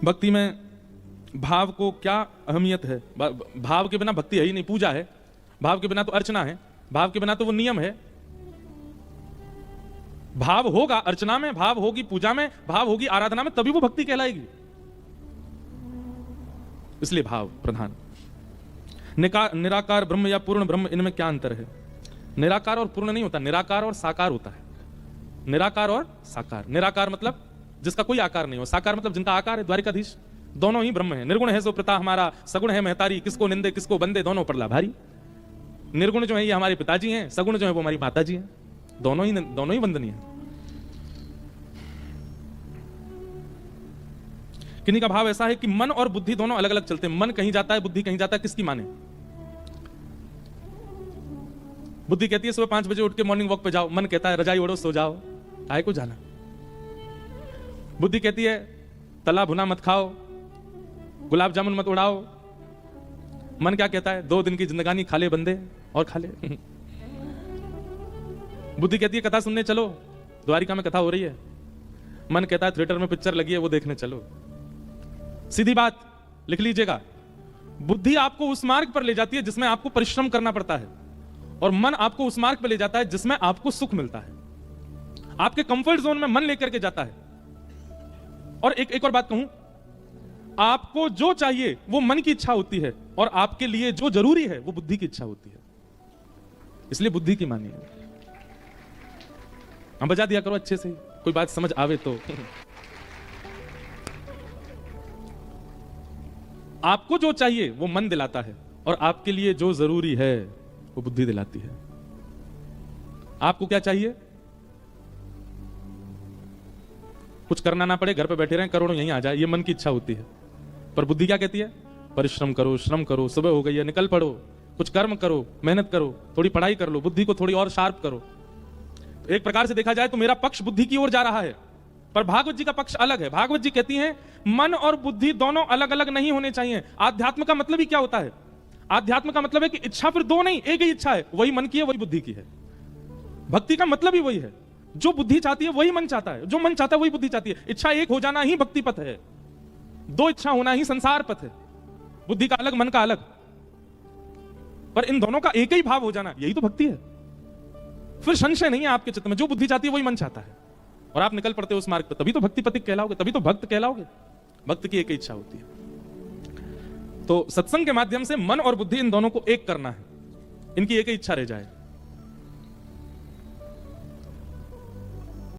भक्ति में भाव को क्या अहमियत है? भाव के बिना भक्ति है ही नहीं, पूजा है। भाव के बिना तो अर्चना है, भाव के बिना तो वो नियम है। भाव होगा अर्चना में, भाव होगी पूजा में, भाव होगी आराधना में, तभी वो भक्ति कहलाएगी। इसलिए भाव प्रधान। निराकार ब्रह्म या पूर्ण ब्रह्म, इनमें क्या अंतर है? निराकार और पूर्ण नहीं होता, निराकार और साकार होता है। निराकार और साकार। निराकार मतलब जिसका कोई आकार नहीं हो, साकार मतलब जिनका आकार है, द्वारिकाधीश। दोनों ही ब्रह्म है। निर्गुण है सो पिता हमारा, सगुण है महतारी, किसको निंदे किसको बंदे, दोनों पड़ला भारी। निर्गुण जो है ये हमारे पिताजी हैं, सगुण जो है वो हमारी माताजी हैं। दोनों ही वंदनीय है। किन्हीं का भाव ऐसा है कि मन और बुद्धि दोनों अलग अलग चलते हैं। मन कहीं जाता है, बुद्धि कहीं जाता है, किसकी माने? बुद्धि कहती है सुबह 5 बजे उठ के मॉर्निंग वॉक पे जाओ, मन कहता है रजाई ओढ़ो सो जाओ, आए को जाना। बुद्धि कहती है तला भुना मत खाओ, गुलाब जामुन मत उड़ाओ। मन क्या कहता है? 2 दिन की जिंदगानी खा ले बंदे, और खा ले। बुद्धि कहती है कथा सुनने चलो, द्वारिका में कथा हो रही है। मन कहता है थिएटर में पिक्चर लगी है, वो देखने चलो। सीधी बात लिख लीजिएगा, बुद्धि आपको उस मार्ग पर ले जाती है जिसमें आपको परिश्रम करना पड़ता है, और मन आपको उस मार्ग पर ले जाता है जिसमें आपको सुख मिलता है। आपके कंफर्ट जोन में मन लेकर के जाता है। और एक और बात कहूं, आपको जो चाहिए वो मन की इच्छा होती है, और आपके लिए जो जरूरी है वो बुद्धि की इच्छा होती है। इसलिए बुद्धि की मानिए। हम बजा दिया करो अच्छे से, कोई बात समझ आवे तो। आपको जो चाहिए वो मन दिलाता है, और आपके लिए जो जरूरी है वो बुद्धि दिलाती है। आपको क्या चाहिए? कुछ करना ना पड़े, घर पे बैठे रहें, करोड़ों यहीं आ जाए, ये मन की इच्छा होती है। पर बुद्धि क्या कहती है? परिश्रम करो, श्रम करो, सुबह हो गई है निकल पड़ो, कुछ कर्म करो, मेहनत करो, थोड़ी पढ़ाई कर लो, बुद्धि को थोड़ी और शार्प करो। तो एक प्रकार से देखा जाए तो मेरा पक्ष बुद्धि की ओर जा रहा है, पर भागवत जी का पक्ष अलग है। भागवत जी कहती हैं मन और बुद्धि दोनों अलग अलग नहीं होने चाहिए। आध्यात्म का मतलब ही क्या होता है? आध्यात्म का मतलब है कि इच्छा फिर 2 नहीं, एक ही इच्छा है, वही मन की है, वही बुद्धि की है। भक्ति का मतलब ही वही है, जो बुद्धि चाहती है वही मन चाहता है, जो मन चाहता है वही बुद्धि चाहती है। इच्छा एक हो जाना ही भक्ति पथ है, 2 इच्छा होना ही संसार पथ है। बुद्धि का अलग, मन का अलग, पर इन दोनों का एक ही भाव हो जाना, यही तो भक्ति है। फिर संशय नहीं है आपके चित्त में, जो बुद्धि चाहती है वही मन चाहता है, और आप निकल पड़ते हो उस मार्ग पर, तभी तो भक्ति पथिक कहलाओगे, तभी तो भक्त कहलाओगे। भक्त की एक ही इच्छा होती है। तो सत्संग के माध्यम से मन और बुद्धि इन दोनों को एक करना है, इनकी एक ही इच्छा रह जाए।